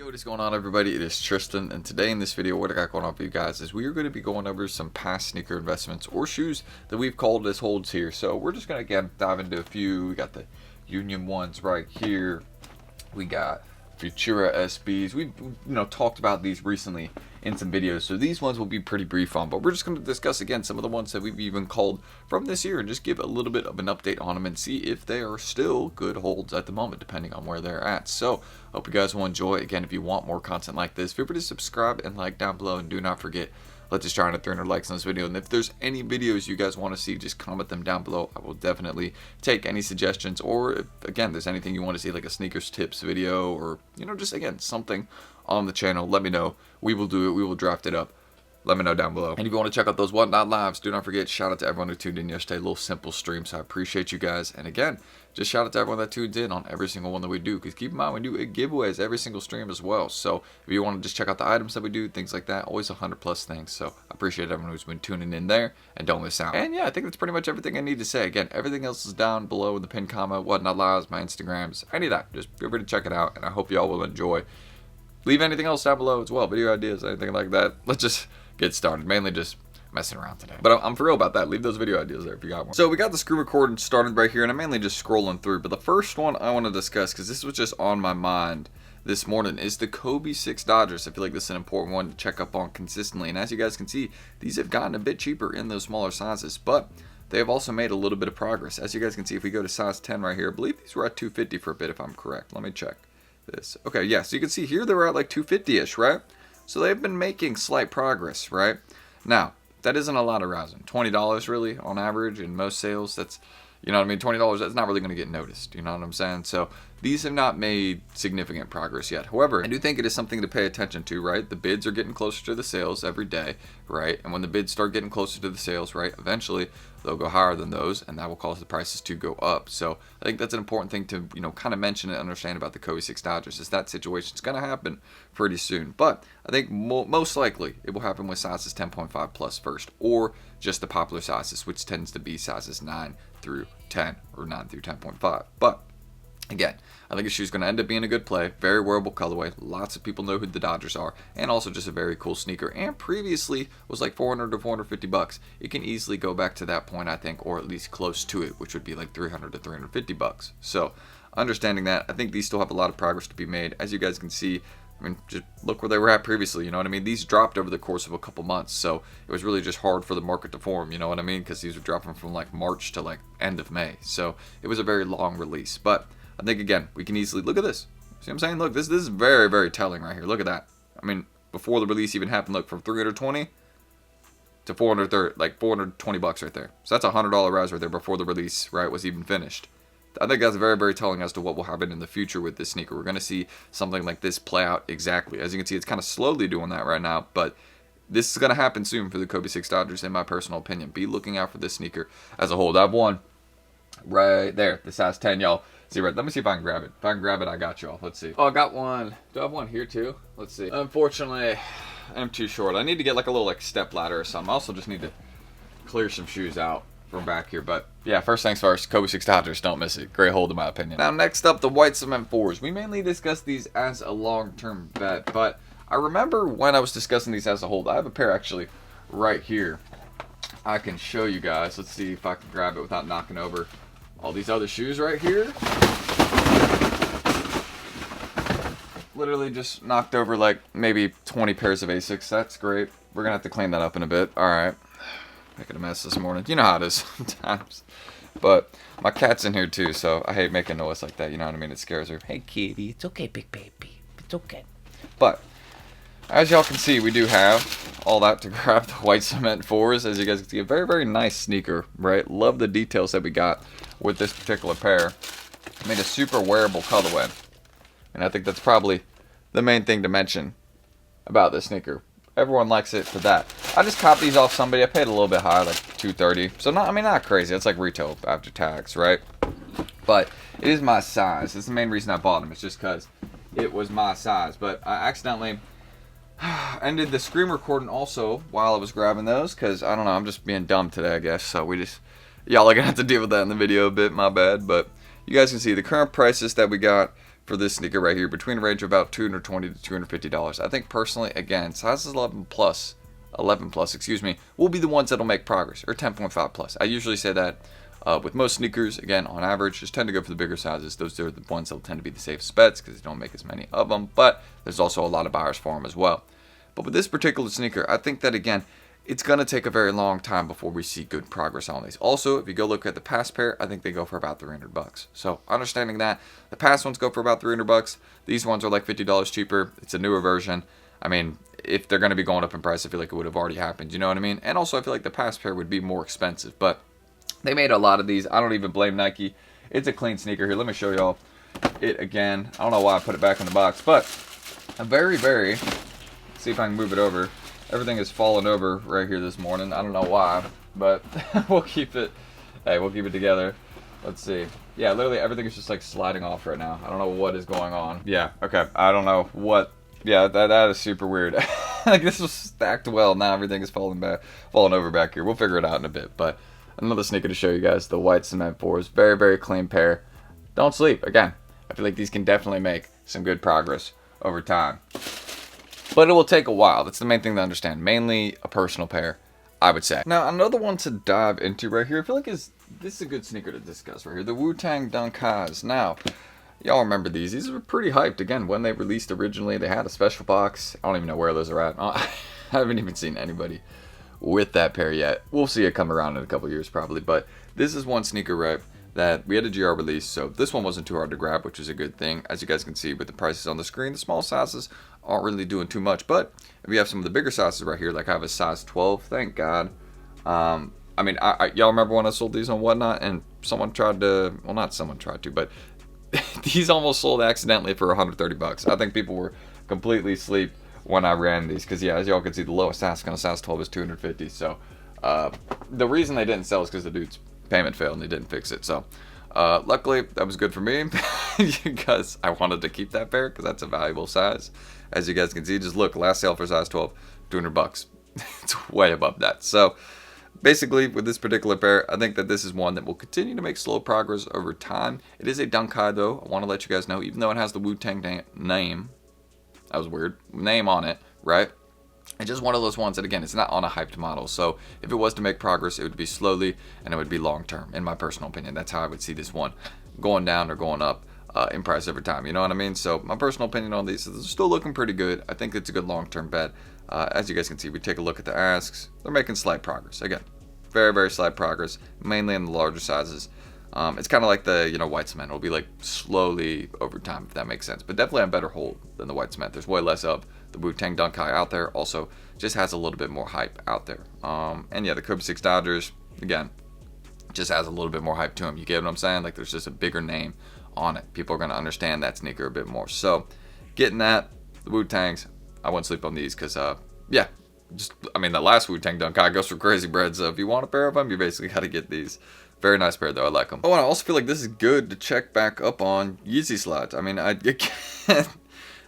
What is going on, everybody? It is Tristan, and today in this video what I got going on for you guys is we are going to be going over some past sneaker investments or shoes that we've called as holds here. So we're just going to again dive into a few. We got the Union ones right here. We got Futura SBs. We've talked about these recently in some videos, so these ones will be pretty brief on, but we're just going to discuss again some of the ones that we've even called from this year and just give a little bit of an update on them and see if they are still good holds at the moment depending on where they're at. So hope you guys will enjoy. Again, if you want more content like this, feel free to subscribe and like down below, and do not forget, let's just try to 300 likes on this video. And if there's any videos you guys want to see, just comment them down below. I will definitely take any suggestions, or if, again, there's anything you want to see, like a sneakers tips video, or just again something on the channel, let me know. We will do it. We will draft it up. Let me know down below. And if you want to check out those Whatnot lives, do not forget, shout out to everyone who tuned in yesterday. A little simple stream, so I appreciate you guys. And again, just shout out to everyone that tuned in on every single one that we do, because keep in mind we do giveaways every single stream as well. So if you want to just check out the items that we do, things like that, always 100+ things. So I appreciate everyone who's been tuning in there, and don't miss out. And yeah, I think that's pretty much everything I need to say. Again, everything else is down below in the pinned comment, Whatnot lives, my Instagrams, any of that. Just feel free to check it out, and I hope y'all will enjoy. Leave anything else down below as well, video ideas, anything like that. Let's just get started. Mainly just messing around today, but I'm for real about that. Leave those video ideas there if you got one. So we got the screen recording started right here, and I'm mainly just scrolling through, but the first one I want to discuss, because this was just on my mind this morning, is the Kobe 6 Dodgers. I feel like this is an important one to check up on consistently, and as you guys can see, these have gotten a bit cheaper in those smaller sizes, but they have also made a little bit of progress. As you guys can see, if we go to size 10 right here, I believe these were at $250 for a bit, if I'm correct. Let me check this. Okay, yeah, so you can see here they were at like $250-ish, right? So they've been making slight progress, right? Now, that isn't a lot of rosin. $20 really on average in most sales. That's, $20, that's not really going to get noticed. You know what I'm saying? So these have not made significant progress yet. However, I do think it is something to pay attention to, right? The bids are getting closer to the sales every day, right? And when the bids start getting closer to the sales, right, eventually they'll go higher than those, and that will cause the prices to go up. So I think that's an important thing to, kind of mention and understand about the Kobe 6 Dodgers, is that situation's going to happen pretty soon. But I think most likely it will happen with sizes 10.5 plus first, or just the popular sizes, which tends to be sizes 9 through 10 or 9 through 10.5. But again, I think the shoe's going to end up being a good play. Very wearable colorway. Lots of people know who the Dodgers are. And also just a very cool sneaker. And previously was like $400 to $450. It can easily go back to that point, I think, or at least close to it, which would be like $300 to $350. So understanding that, I think these still have a lot of progress to be made. As you guys can see, I mean, just look where they were at previously, you know what I mean? These dropped over the course of a couple months, so it was really just hard for the market to form, you know what I mean? Because these were dropping from like March to like end of May. So it was a very long release. But I think, again, we can easily look at this. See what I'm saying? Look, this is very, very telling right here. Look at that. I mean, before the release even happened, look, from $320 to $430, like $420 right there. So that's a $100 rise right there before the release, right, was even finished. I think that's very, very telling as to what will happen in the future with this sneaker. We're going to see something like this play out exactly. As you can see, it's kind of slowly doing that right now, but this is going to happen soon for the Kobe 6 Dodgers, in my personal opinion. Be looking out for this sneaker as a whole. I have one right there, the size 10, y'all. See, right, let me see if I can grab it. If I can grab it, I got y'all. Let's see. Oh, I got one. Do I have one here too? Let's see. Unfortunately, I'm too short. I need to get like a little like step ladder or something. I also just need to clear some shoes out from back here. But yeah, first things first, Kobe 6 Dodgers, don't miss it. Great hold in my opinion. Now next up, the white cement 4s. We mainly discuss these as a long-term bet, but I remember when I was discussing these as a hold, I have a pair actually right here I can show you guys. Let's see if I can grab it without knocking over all these other shoes right here. Literally just knocked over like maybe 20 pairs of Asics. That's great. We're gonna have to clean that up in a bit. All right. Making a mess this morning. You know how it is sometimes. But my cat's in here too, so I hate making noise like that. You know what I mean? It scares her. Hey, kitty. It's okay, big baby. It's okay. But as y'all can see, we do have all that to grab the white cement 4s. As you guys can see, a very, very nice sneaker, right? Love the details that we got with this particular pair. Made a super wearable colorway. And I think that's probably the main thing to mention about this sneaker. Everyone likes it for that. I just copped these off somebody. I paid a little bit higher, like $230. So not crazy. It's like retail after tax, right? But it is my size. It's the main reason I bought them. It's just because it was my size. But I accidentally ended the screen recording also while I was grabbing those, because I don't know, I'm just being dumb today, I guess. So y'all are gonna have to deal with that in the video a bit. My bad. But you guys can see the current prices that we got for this sneaker right here between a range of about $220 to $250. I think personally, again, sizes 11 plus, excuse me, will be the ones that'll make progress, or 10.5 plus. I usually say that with most sneakers, again, on average, just tend to go for the bigger sizes. Those are the ones that tend to be the safest bets because they don't make as many of them, but there's also a lot of buyers for them as well. But with this particular sneaker, I think that, again, it's going to take a very long time before we see good progress on these. Also, if you go look at the past pair, I think they go for about $300. So understanding that, the past ones go for about $300. These ones are like $50 cheaper. It's a newer version. I mean, if they're going to be going up in price, I feel like it would have already happened. You know what I mean? And also, I feel like the past pair would be more expensive. But they made a lot of these. I don't even blame Nike. It's a clean sneaker. Here, let me show y'all it again. I don't know why I put it back in the box, but a very, very... See if I can move it over. Everything is falling over right here this morning. I don't know why, but we'll keep it. Hey, we'll keep it together. Let's see. Yeah, literally everything is just like sliding off right now. I don't know what is going on. Yeah, okay. I don't know what. Yeah, that is super weird. Like this was stacked well. Now everything is falling over back here. We'll figure it out in a bit. But another sneaker to show you guys, the white cement 4s. Very, very clean pair. Don't sleep. Again, I feel like these can definitely make some good progress over time. But it will take a while. That's the main thing to understand. Mainly a personal pair, I would say. Now, another one to dive into right here, I feel like this is a good sneaker to discuss right here. The Tang Dunkas. Now, y'all remember these. These were pretty hyped. Again, when they released originally, they had a special box. I don't even know where those are at. I haven't even seen anybody with that pair yet. We'll see it come around in a couple years probably. But this is one sneaker, right, that we had a GR release. So this one wasn't too hard to grab, which is a good thing. As you guys can see with the prices on the screen, the small sizes aren't really doing too much, but if you have some of the bigger sizes right here, like I have a size 12, thank God. I mean, y'all remember when I sold these on Whatnot, and someone tried to, well, not someone tried to, but these almost sold accidentally for $130. I think people were completely asleep when I ran these, because yeah, as y'all can see, the lowest ask on a size 12 is $250. So the reason they didn't sell is because the dude's payment failed and they didn't fix it. So luckily, that was good for me because I wanted to keep that pair because that's a valuable size. As you guys can see, just look, last sale for size 12, $200. It's way above that. So basically, with this particular pair, I think that this is one that will continue to make slow progress over time. It is a Dunkai, though. I want to let you guys know, even though it has the Wu-Tang name, that was weird, name on it, right? It's just one of those ones that, again, it's not on a hyped model. So if it was to make progress, it would be slowly and it would be long term, in my personal opinion. That's how I would see this one going down or going up in price over time. You know what I mean? So my personal opinion on these is they're still looking pretty good. I think it's a good long term bet. As you guys can see, we take a look at the asks. They're making slight progress. Again, very, very slight progress, mainly in the larger sizes. It's kind of like the white cement. It'll be like slowly over time, if that makes sense. But definitely a better hold than the white cement. There's way less of the Wu-Tang Dunkai out there. Also, just has a little bit more hype out there. And yeah, the Kobe 6 Dodgers, again, just has a little bit more hype to them. You get what I'm saying? Like there's just a bigger name on it. People are going to understand that sneaker a bit more. So getting that, the Wu-Tangs, I wouldn't sleep on these because, yeah, I mean, the last Wu-Tang Dunkai goes for crazy bread. So if you want a pair of them, you basically got to get these. Very nice pair, though. I like them. Oh, and I also feel like this is good to check back up on Yeezy slides. I mean,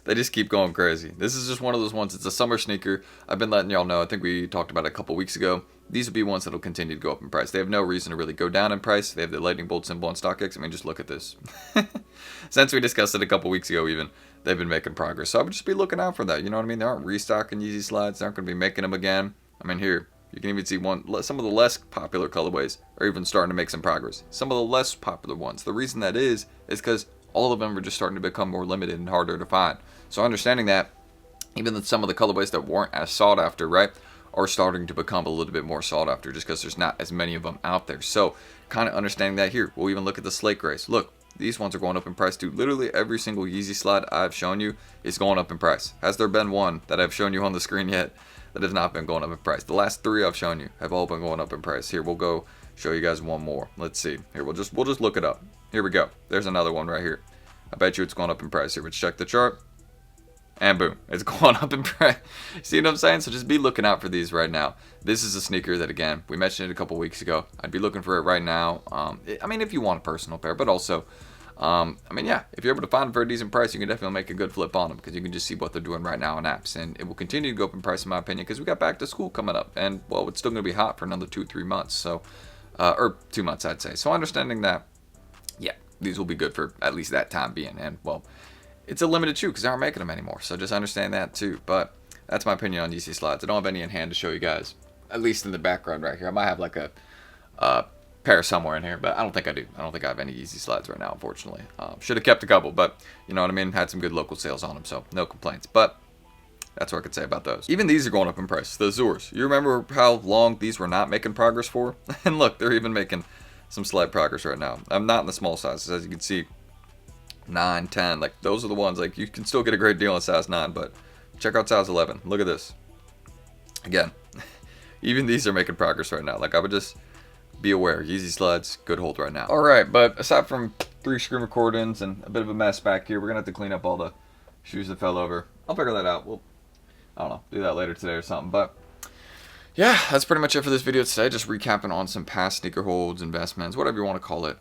they just keep going crazy. This is just one of those ones. It's a summer sneaker. I've been letting y'all know. I think we talked about it a couple weeks ago. These will be ones that will continue to go up in price. They have no reason to really go down in price. They have the lightning bolt symbol on StockX. I mean, just look at this. Since we discussed it a couple weeks ago even, they've been making progress. So I would just be looking out for that. You know what I mean? They aren't restocking Yeezy slides. They aren't going to be making them again. I mean, here, you can even see some of the less popular colorways are even starting to make some progress. Some of the less popular ones. The reason that is because all of them are just starting to become more limited and harder to find. So understanding that, even some of the colorways that weren't as sought after, right, are starting to become a little bit more sought after just because there's not as many of them out there. So kind of understanding that here, we'll even look at the slate grays. Look, these ones are going up in price too. Literally every single Yeezy slide I've shown you is going up in price. Has there been one that I've shown you on the screen yet that has not been going up in price? The last three I've shown you have all been going up in price. Here, we'll go show you guys one more. Let's see. Here, we'll just look it up. Here we go. There's another one right here. I bet you it's going up in price. Here, let's check the chart. And boom, it's going up in price. See what I'm saying? So just be looking out for these right now. This is a sneaker that, again, we mentioned it a couple weeks ago. I'd be looking for it right now. I mean, if you want a personal pair, but also, I mean, yeah, if you're able to find them for a decent price, you can definitely make a good flip on them because you can just see what they're doing right now on apps. And it will continue to go up in price, in my opinion, because we got back to school coming up. And, well, it's still going to be hot for another 2-3 months. So, or 2 months, I'd say. So understanding that, yeah, these will be good for at least that time being. And, well, it's a limited shoe because they aren't making them anymore. So just understand that too. But that's my opinion on Yeezy slides. I don't have any in hand to show you guys, at least in the background right here. I might have like a pair somewhere in here, but I don't think I do. I don't think I have any Yeezy slides right now, unfortunately. Should have kept a couple, but you know what I mean? Had some good local sales on them, so no complaints. But that's what I could say about those. Even these are going up in price. The Azures. You remember how long these were not making progress for? And look, they're even making some slight progress right now. I'm not in the small sizes, as you can see. 9, 10, like those are the ones. Like you can still get a great deal on size 9, but check out size 11. Look at this. Again, even these are making progress right now. Like I would just be aware. Yeezy slides, good hold right now. All right, but aside from 3 screen recordings and a bit of a mess back here, we're gonna have to clean up all the shoes that fell over. I'll figure that out. We'll, I don't know, do that later today or something. But yeah, that's pretty much it for this video today. Just recapping on some past sneaker holds, investments, whatever you want to call it.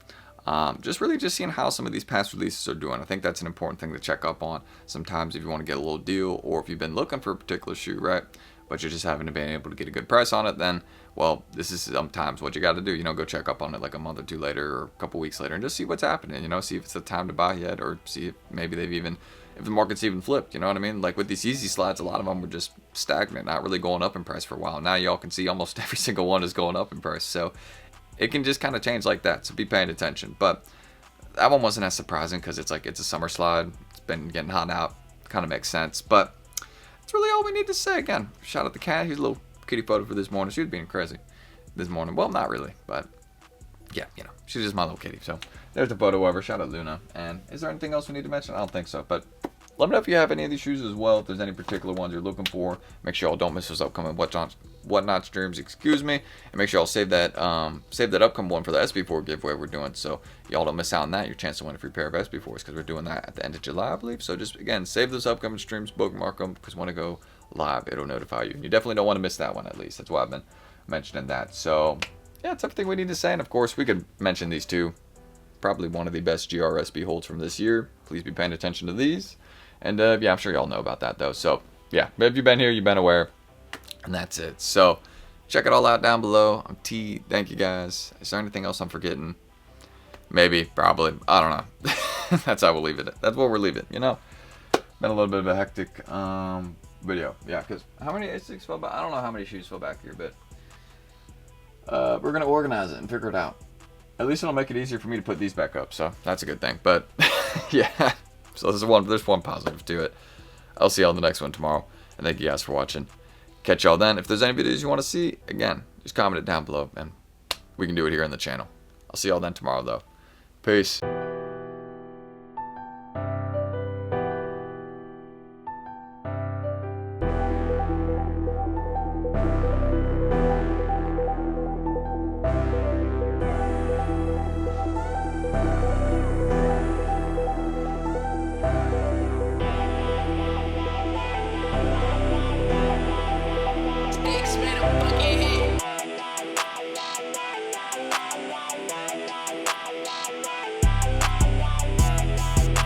Just really just seeing how some of these past releases are doing. I think that's an important thing to check up on sometimes if you want to get a little deal, or if you've been looking for a particular shoe, right, but you're just haven't been able to get a good price on it, then, well, this is sometimes what you got to do. You know, go check up on it like a month or two later or a couple weeks later and just see what's happening, you know, see if it's the time to buy yet, or see if maybe they've even, if the market's even flipped, you know what I mean? Like with these Yeezy slides, a lot of them were just stagnant, not really going up in price for a while. Now y'all can see almost every single one is going up in price. So it can just kind of change like that. So be paying attention. But that one wasn't as surprising because it's like, it's a summer slide. It's been getting hot out. Kind of makes sense. But that's really all we need to say. Again, shout out the cat. Here's a little kitty photo for this morning. She was being crazy this morning. Well, not really, but yeah, you know, she's just my little kitty. So there's the photo of her. Shout out Luna. And is there anything else we need to mention? I don't think so. But let me know if you have any of these shoes as well. If there's any particular ones you're looking for, make sure y'all don't miss those upcoming whatnot streams. Excuse me, and make sure y'all save that upcoming one for the SB4 giveaway we're doing, so y'all don't miss out on that. Your chance to win a free pair of SB4s, because we're doing that at the end of July, I believe. So just again, save those upcoming streams, bookmark them, because when I go live, it'll notify you. You definitely don't want to miss that one. At least that's why I've been mentioning that. So yeah, it's everything we need to say. And of course, we could mention these two. Probably one of the best GRSB holds from this year. Please be paying attention to these. And yeah, I'm sure y'all know about that though. So yeah, if you've been here, you've been aware. And that's it. So check it all out down below. I'm T. Thank you guys. Is there anything else I'm forgetting? Maybe, probably. I don't know. That's how we'll leave it. That's what we're leaving. You know, been a little bit of a hectic video. Yeah, because how many A6 fell back? I don't know how many shoes fell back here, but we're gonna organize it and figure it out. At least it'll make it easier for me to put these back up. So that's a good thing. But yeah. So there's one positive to it. I'll see y'all in the next one tomorrow. And thank you guys for watching. Catch y'all then. If there's any videos you want to see, again, just comment it down below and we can do it here on the channel. I'll see y'all then tomorrow though. Peace.